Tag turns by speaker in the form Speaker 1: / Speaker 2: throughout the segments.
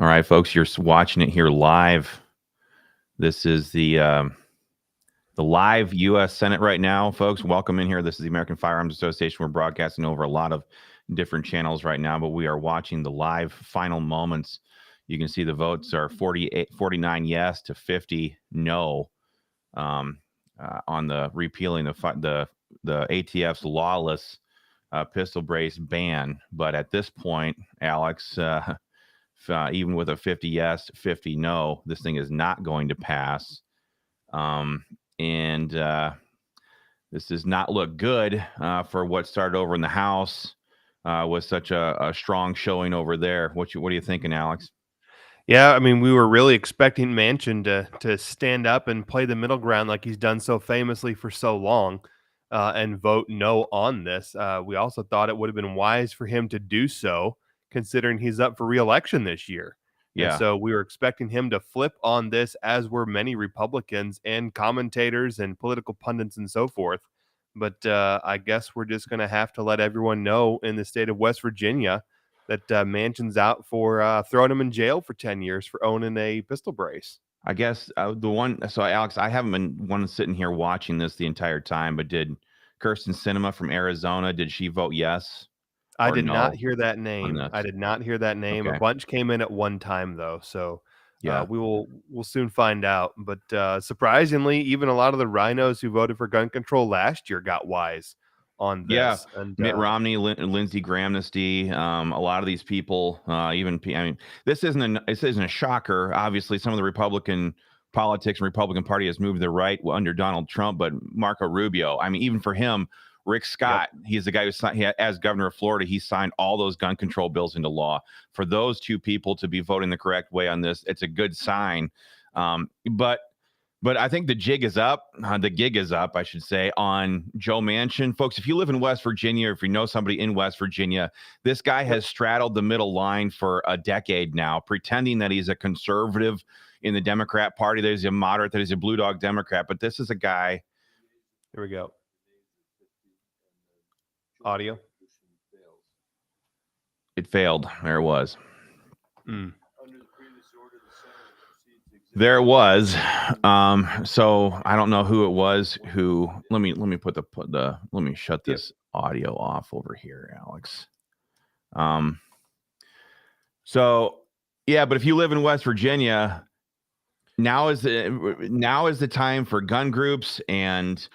Speaker 1: All right, folks, you're watching it here live. This is the live U.S. Senate right now, folks. Welcome in here. This is the American Firearms Association. We're broadcasting over a lot of different channels right now, but we are watching the live final moments. You can see the votes are 49 yes to 50 no on the repealing the ATF's lawless pistol brace ban. But at this point, Alex, even with a 50 yes, 50 no, this thing is not going to pass. And this does not look good for what started over in the House with such a strong showing over there. What are you thinking, Alex?
Speaker 2: Yeah, I mean, we were really expecting Manchin to stand up and play the middle ground like he's done so famously for so long, and vote no on this. We also thought it would have been wise for him to do so, considering he's up for re-election this year. And
Speaker 1: Yeah.
Speaker 2: so we were expecting him to flip on this, as were many Republicans and commentators and political pundits and so forth. But I guess we're just going to have to let everyone know in the state of West Virginia that Manchin's out for throwing him in jail for 10 years for owning a pistol brace.
Speaker 1: I guess the one. So, Alex, I haven't been one sitting here watching this the entire time, but did Kirsten Sinema from Arizona, did she vote yes?
Speaker 2: I
Speaker 1: Or
Speaker 2: did
Speaker 1: no
Speaker 2: not hear that
Speaker 1: on
Speaker 2: name.
Speaker 1: this?
Speaker 2: I did not hear that name.
Speaker 1: Okay.
Speaker 2: A bunch came in at one time, though, so
Speaker 1: Yeah.
Speaker 2: we'll soon find out. But surprisingly, even a lot of the rhinos who voted for gun control last year got wise on this.
Speaker 1: Yeah,
Speaker 2: And
Speaker 1: Mitt Romney, Lindsey Grahamnesty, a lot of these people, this isn't a shocker. Obviously, some of the Republican politics and Republican Party has moved to the right under Donald Trump, but Marco Rubio, I mean, even for him, Rick Scott, he's the guy who signed, as governor of Florida, he signed all those gun control bills into law. For those two people to be voting the correct way on this, it's a good sign. But I think the gig is up. The gig is up, I should say, on Joe Manchin. Folks, if you live in West Virginia, or if you know somebody in West Virginia, this guy has straddled the middle line for a decade now, pretending that he's a conservative in the Democrat Party, that he's a moderate, that he's a blue dog Democrat. But this is a guy.
Speaker 2: Here we go. Audio.
Speaker 1: It failed. There it was.
Speaker 2: Mm.
Speaker 1: There it was. So I don't know who it was who. Let me let me shut this audio off over here, Alex. So yeah, but if you live in West Virginia, now is the time for gun groups and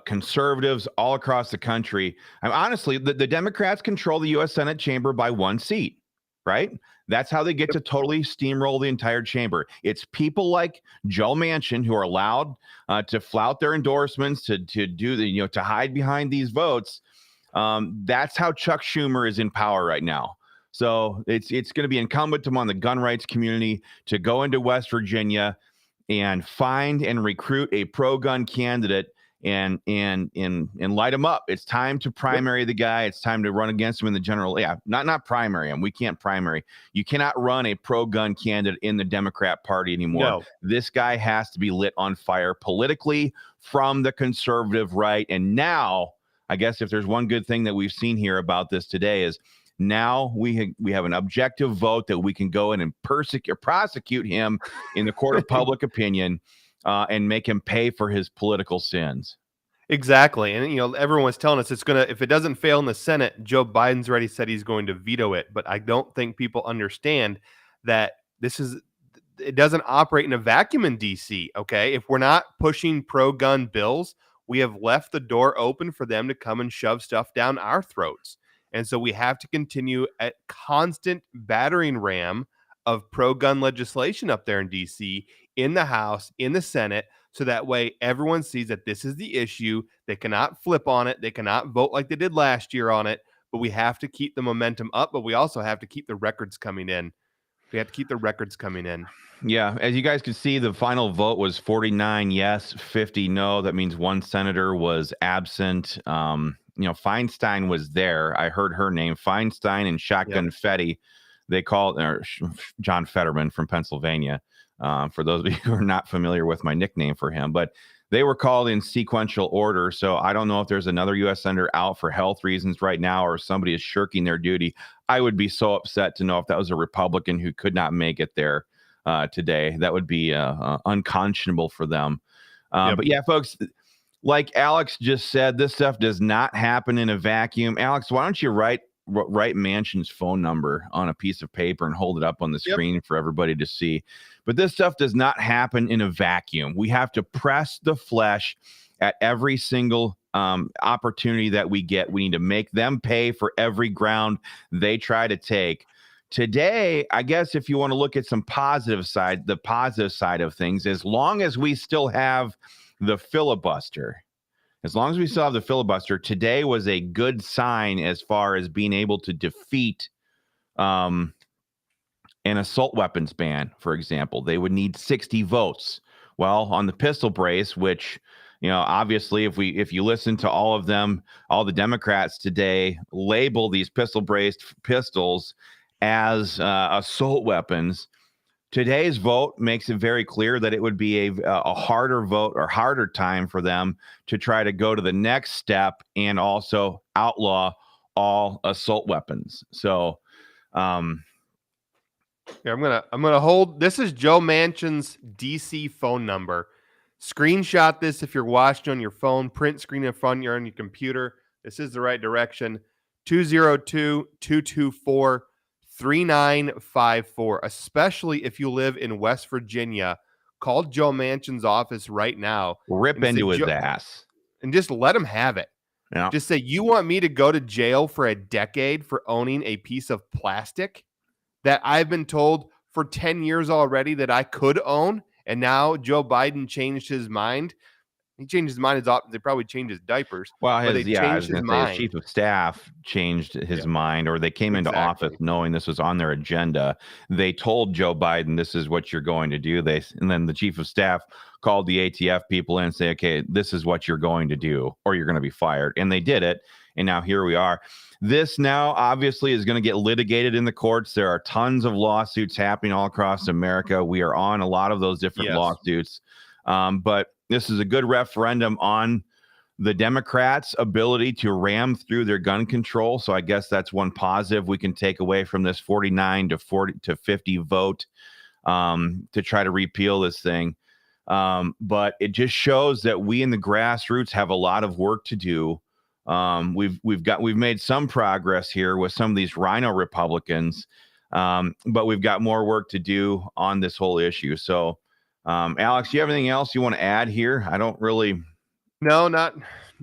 Speaker 1: conservatives all across the country. Honestly, the Democrats control the U.S. Senate chamber by one seat, right? That's how they get to totally steamroll the entire chamber. It's people like Joe Manchin who are allowed to flout their endorsements, to do the, to hide behind these votes. That's how Chuck Schumer is in power right now. So it's going to be incumbent upon the gun rights community to go into West Virginia and find and recruit a pro-gun candidate and light him up. It's time to primary the guy. It's time to run against him in the general. Yeah, not primary him. We can't primary. You cannot run a pro-gun candidate in the Democrat Party anymore.
Speaker 2: No.
Speaker 1: This guy has to be lit on fire politically from the conservative right. And now, I guess if there's one good thing that we've seen here about this today is now we have an objective vote that we can go in and prosecute him in the court of public opinion and make him pay for his political sins.
Speaker 2: Exactly. And, everyone's telling us if it doesn't fail in the Senate, Joe Biden's already said he's going to veto it. But I don't think people understand that it doesn't operate in a vacuum in DC. Okay. If we're not pushing pro-gun bills, we have left the door open for them to come and shove stuff down our throats. And so we have to continue at constant battering ram of pro-gun legislation up there in DC, in the House, in the Senate, so that way everyone sees that this is the issue. They cannot flip on it. They cannot vote like they did last year on it. But we have to keep the momentum up, but we also have to keep the records coming in.
Speaker 1: Yeah, as you guys can see, the final vote was 49 yes, 50 no. That means one senator was absent. Feinstein was there. I heard her name, Feinstein and Shotgun Fetty. They called John Fetterman from Pennsylvania. For those of you who are not familiar with my nickname for him, but they were called in sequential order. So I don't know if there's another U.S. senator out for health reasons right now, or somebody is shirking their duty. I would be so upset to know if that was a Republican who could not make it there today. That would be unconscionable for them. But yeah, folks, like Alex just said, this stuff does not happen in a vacuum. Alex, why don't you write Manchin's phone number on a piece of paper and hold it up on the screen for everybody to see? But this stuff does not happen in a vacuum. We have to press the flesh at every single opportunity that we get. We need to make them pay for every ground they try to take. Today, I guess if you want to look at the positive side of things, as long as we still have the filibuster, today was a good sign as far as being able to defeat an assault weapons ban, for example. They would need 60 votes. Well, on the pistol brace, which, obviously, if you listen to all of them, all the Democrats today label these pistol-braced pistols as assault weapons. Today's vote makes it very clear that it would be a harder vote or harder time for them to try to go to the next step and also outlaw all assault weapons. So,
Speaker 2: I'm gonna hold. This is Joe Manchin's DC phone number. Screenshot this if you're watching on your phone. Print screen in front. You're on your computer. This is the right direction. 202-224-3954. Especially if you live in West Virginia, call Joe Manchin's office right now.
Speaker 1: Rip into his ass
Speaker 2: and just let him have it. Yeah. Just say, you want me to go to jail for a decade for owning a piece of plastic that I've been told for 10 years already that I could own, and now Joe Biden changed his mind? He changed his mind as often. They probably changed his diapers.
Speaker 1: Well, his chief of staff changed his mind, or they came into office knowing this was on their agenda. They told Joe Biden, this is what you're going to do. And then the chief of staff called the ATF people in and say, okay, this is what you're going to do, or you're going to be fired. And they did it. And now here we are. This now obviously is going to get litigated in the courts. There are tons of lawsuits happening all across America. We are on a lot of those different lawsuits. But this is a good referendum on the Democrats' ability to ram through their gun control. So I guess that's one positive we can take away from this 49 to 50 vote to try to repeal this thing. But it just shows that we in the grassroots have a lot of work to do. We've made some progress here with some of these rhino Republicans, but we've got more work to do on this whole issue. So, Alex, you have anything else you want to add here? I don't really.
Speaker 2: No, not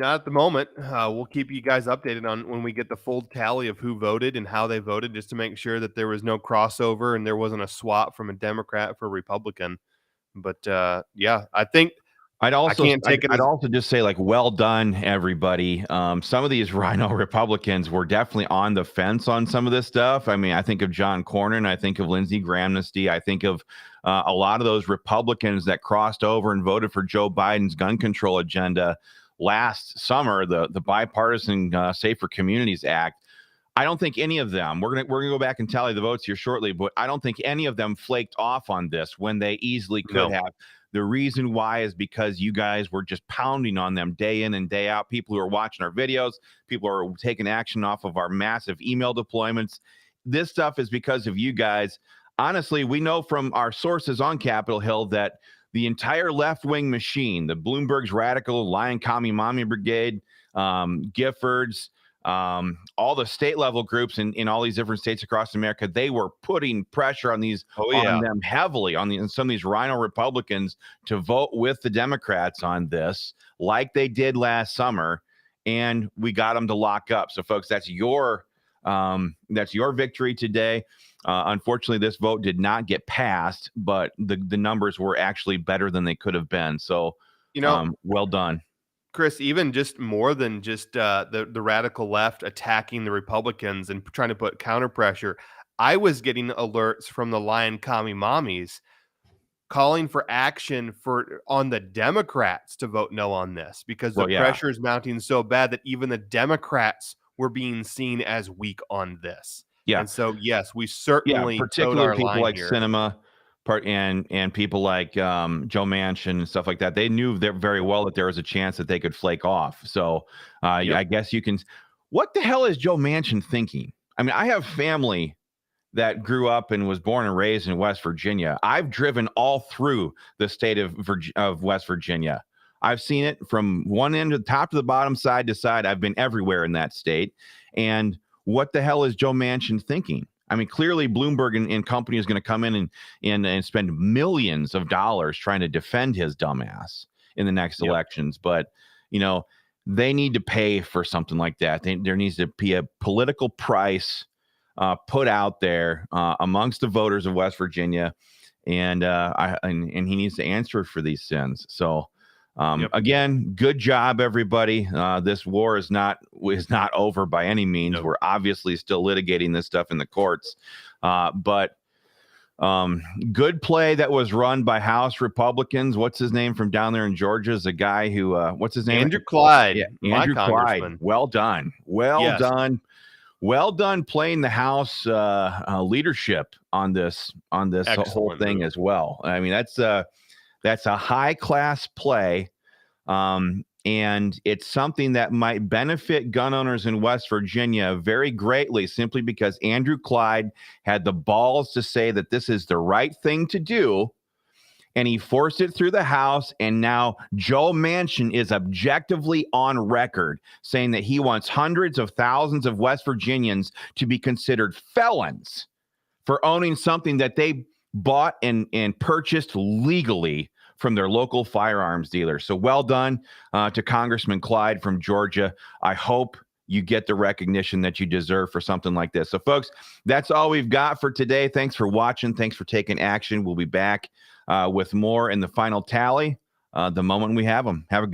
Speaker 2: at the moment. We'll keep you guys updated on when we get the full tally of who voted and how they voted, just to make sure that there was no crossover and there wasn't a swap from a Democrat for a Republican. But yeah, I think
Speaker 1: I'd also just say, like, well done, everybody. Some of these rhino Republicans were definitely on the fence on some of this stuff. I mean, I think of John Cornyn. I think of Lindsey Grahamnesty. I think of a lot of those Republicans that crossed over and voted for Joe Biden's gun control agenda last summer, the Bipartisan Safer Communities Act. I don't think any of them, we're gonna go back and tally the votes here shortly, but I don't think any of them flaked off on this when they easily could have. The reason why is because you guys were just pounding on them day in and day out. People who are watching our videos, people who are taking action off of our massive email deployments. This stuff is because of you guys. Honestly, we know from our sources on Capitol Hill that the entire left-wing machine, the Bloomberg's Radical, Lion Commie Mommy Brigade, Giffords, all the state level groups in all these different states across America, they were putting pressure on on them heavily on some of these rhino Republicans to vote with the Democrats on this, like they did last summer, and we got them to lock up. So, folks, that's your victory today. Unfortunately, this vote did not get passed, but the numbers were actually better than they could have been. So, well done.
Speaker 2: Chris, even just more than just the radical left attacking the Republicans and trying to put counter pressure, I was getting alerts from the Lion Commie Mommies calling for action on the Democrats to vote no on this, because the pressure is mounting so bad that even the Democrats were being seen as weak on this. Yeah. And so, yes, we certainly
Speaker 1: particularly people like Sinema, and people like Joe Manchin and stuff like that, they knew very well that there was a chance that they could flake off. So I guess you can. What the hell is Joe Manchin thinking? I mean, I have family that grew up and was born and raised in West Virginia. I've driven all through the state of West Virginia. I've seen it from one end of the top to the bottom, side to side. I've been everywhere in that state. And what the hell is Joe Manchin thinking? I mean, clearly Bloomberg and company is going to come in and spend millions of dollars trying to defend his dumbass in the next elections. But, you know, they need to pay for something like that. There needs to be a political price put out there amongst the voters of West Virginia. And he needs to answer for these sins. So, again, good job, everybody. This war is not over by any means. Nope. We're obviously still litigating this stuff in the courts. But good play that was run by House Republicans. What's his name from down there in Georgia? Is a guy who, what's his name?
Speaker 2: Andrew Clyde.
Speaker 1: Yeah, Andrew Clyde. Well done. Well done. Well done playing the House leadership on this whole thing as well. I mean, that's a high class play, and it's something that might benefit gun owners in West Virginia very greatly, simply because Andrew Clyde had the balls to say that this is the right thing to do, and he forced it through the House. And now Joe Manchin is objectively on record saying that he wants hundreds of thousands of West Virginians to be considered felons for owning something that they bought and purchased legally from their local firearms dealer. So well done to Congressman Clyde from Georgia. I hope you get the recognition that you deserve for something like this. So, folks, that's all we've got for today. Thanks for watching. Thanks for taking action. We'll be back with more in the final tally the moment we have them. Have a good